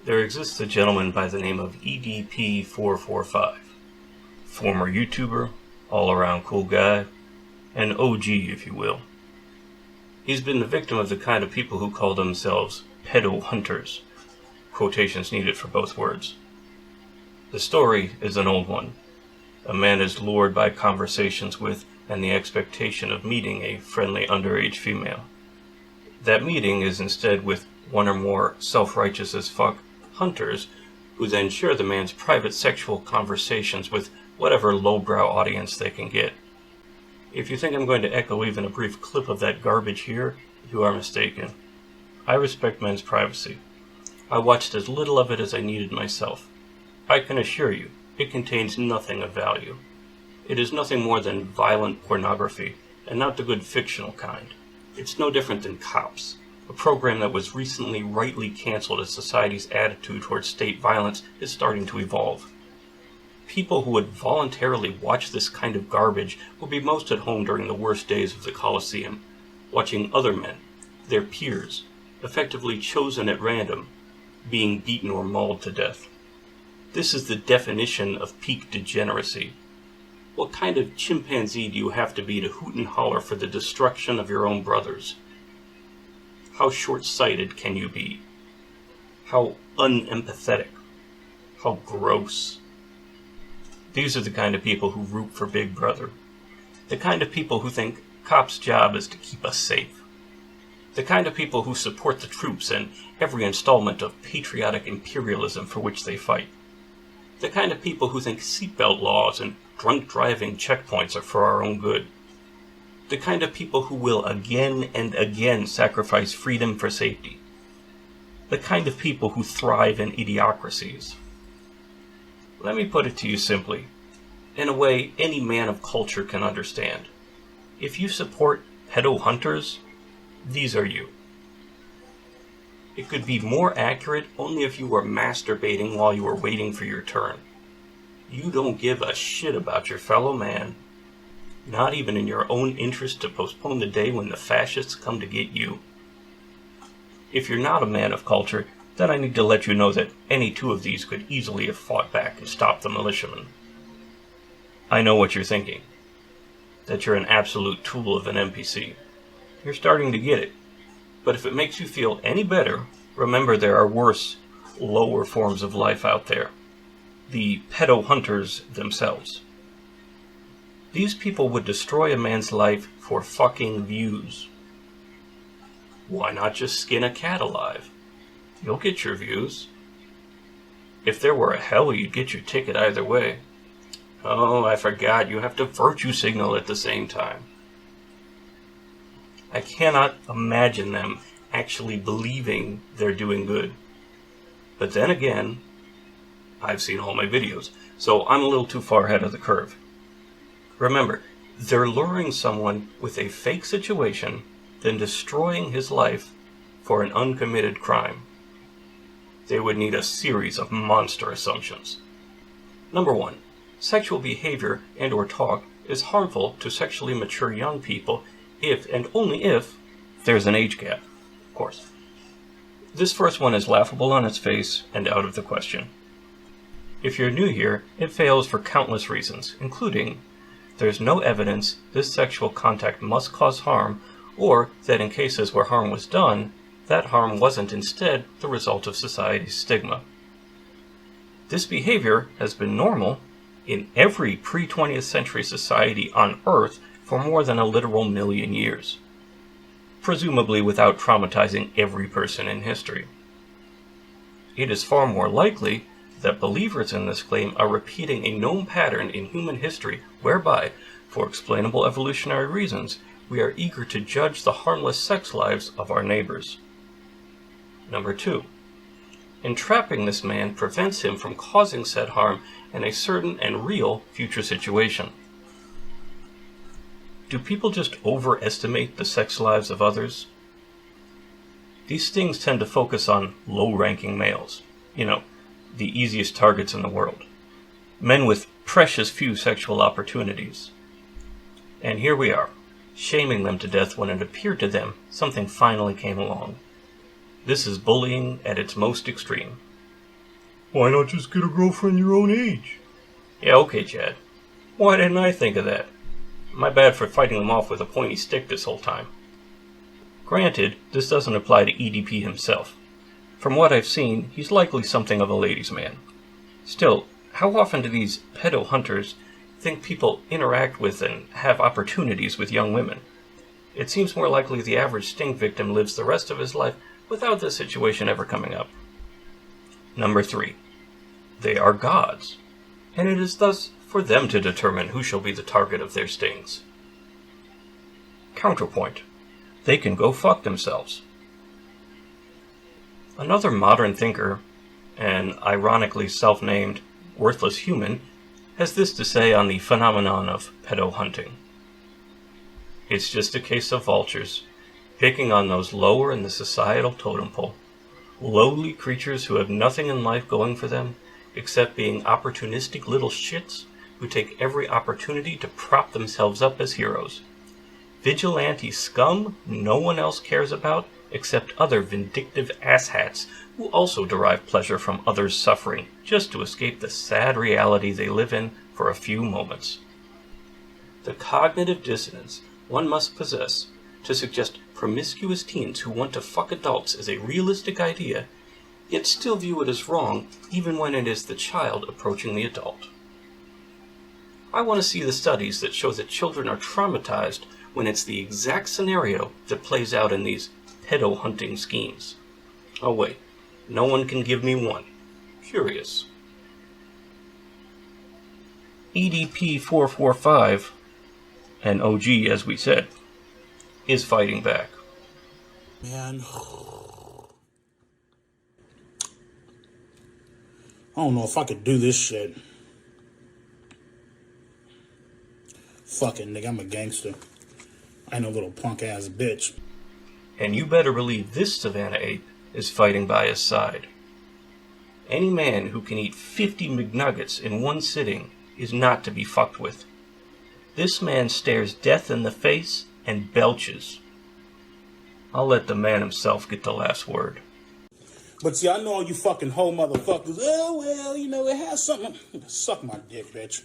There exists a gentleman by the name of EDP445, former YouTuber, all-around cool guy, an OG if you will. He's been the victim of the kind of people who call themselves pedo hunters, quotations needed for both words. The story is an old one. A man is lured by conversations with and the expectation of meeting a friendly underage female. That meeting is instead with one or more self-righteous as fuck hunters who then share the man's private sexual conversations with whatever lowbrow audience they can get. If you think I'm going to echo even a brief clip of that garbage here, you are mistaken. I respect men's privacy. I watched as little of it as I needed myself. I can assure you, it contains nothing of value. It is nothing more than violent pornography, and not the good fictional kind. It's no different than Cops, a program that was recently rightly canceled as society's attitude towards state violence is starting to evolve. People who would voluntarily watch this kind of garbage will be most at home during the worst days of the Coliseum, watching other men, their peers, effectively chosen at random, being beaten or mauled to death. This is the definition of peak degeneracy. What kind of chimpanzee do you have to be to hoot and holler for the destruction of your own brothers? How short-sighted can you be? How unempathetic? How gross? These are the kind of people who root for Big Brother. The kind of people who think cops' job is to keep us safe. The kind of people who support the troops and every installment of patriotic imperialism for which they fight. The kind of people who think seatbelt laws and drunk driving checkpoints are for our own good. The kind of people who will again and again sacrifice freedom for safety. The kind of people who thrive in idiocracies. Let me put it to you simply, in a way any man of culture can understand. If you support pedo hunters, these are you. It could be more accurate only if you were masturbating while you were waiting for your turn. You don't give a shit about your fellow man, not even in your own interest to postpone the day when the fascists come to get you. If you're not a man of culture, then I need to let you know that any two of these could easily have fought back and stopped the militiamen. I know what you're thinking, that you're an absolute tool of an NPC. You're starting to get it. But if it makes you feel any better, remember there are worse, lower forms of life out there. The pedo hunters themselves. These people would destroy a man's life for fucking views. Why not just skin a cat alive? You'll get your views. If there were a hell, you'd get your ticket either way. Oh, I forgot, you have to virtue signal at the same time. I cannot imagine them actually believing they're doing good. But then again, I've seen all my videos, so I'm a little too far ahead of the curve. Remember, they're luring someone with a fake situation, then destroying his life for an uncommitted crime. They would need a series of monster assumptions. Number 1, sexual behavior and or talk is harmful to sexually mature young people if and only if there's an age gap, of course. This first one is laughable on its face and out of the question. If you're new here, it fails for countless reasons, including there's no evidence this sexual contact must cause harm, or that in cases where harm was done, that harm wasn't instead the result of society's stigma. This behavior has been normal in every pre-20th century society on Earth for more than a literal million years, presumably without traumatizing every person in history. It is far more likely that believers in this claim are repeating a known pattern in human history whereby, for explainable evolutionary reasons, we are eager to judge the harmless sex lives of our neighbors. Number 2, entrapping this man prevents him from causing said harm in a certain and real future situation. Do people just overestimate the sex lives of others? These stings tend to focus on low-ranking males. You know, the easiest targets in the world. Men with precious few sexual opportunities. And here we are, shaming them to death when it appeared to them something finally came along. This is bullying at its most extreme. Why not just get a girlfriend your own age? Yeah, okay, Chad. Why didn't I think of that? My bad for fighting them off with a pointy stick this whole time. Granted, this doesn't apply to EDP himself. From what I've seen, he's likely something of a ladies' man. Still, how often do these pedo hunters think people interact with and have opportunities with young women? It seems more likely the average sting victim lives the rest of his life without this situation ever coming up. Number 3. They are gods, and it is thus for them to determine who shall be the target of their stings. Counterpoint. They can go fuck themselves. Another modern thinker, an ironically self-named worthless human, has this to say on the phenomenon of pedo hunting. It's just a case of vultures, picking on those lower in the societal totem pole, lowly creatures who have nothing in life going for them except being opportunistic little shits who take every opportunity to prop themselves up as heroes. Vigilante scum no one else cares about except other vindictive asshats who also derive pleasure from others' suffering just to escape the sad reality they live in for a few moments. The cognitive dissonance one must possess to suggest promiscuous teens who want to fuck adults is a realistic idea, yet still view it as wrong even when it is the child approaching the adult. I want to see the studies that show that children are traumatized when it's the exact scenario that plays out in these pedo hunting schemes. Oh wait, no one can give me one. Curious. EDP445, and OG as we said, is fighting back. Man, I don't know if I could do this shit. Fucking nigga, I'm a gangster. I ain't no little punk ass bitch. And you better believe this Savannah ape is fighting by his side. Any man who can eat 50 McNuggets in one sitting is not to be fucked with. This man stares death in the face and belches. I'll let the man himself get the last word. But see, I know all you fucking hoe motherfuckers. Oh, well, you know, it has something. Suck my dick, bitch.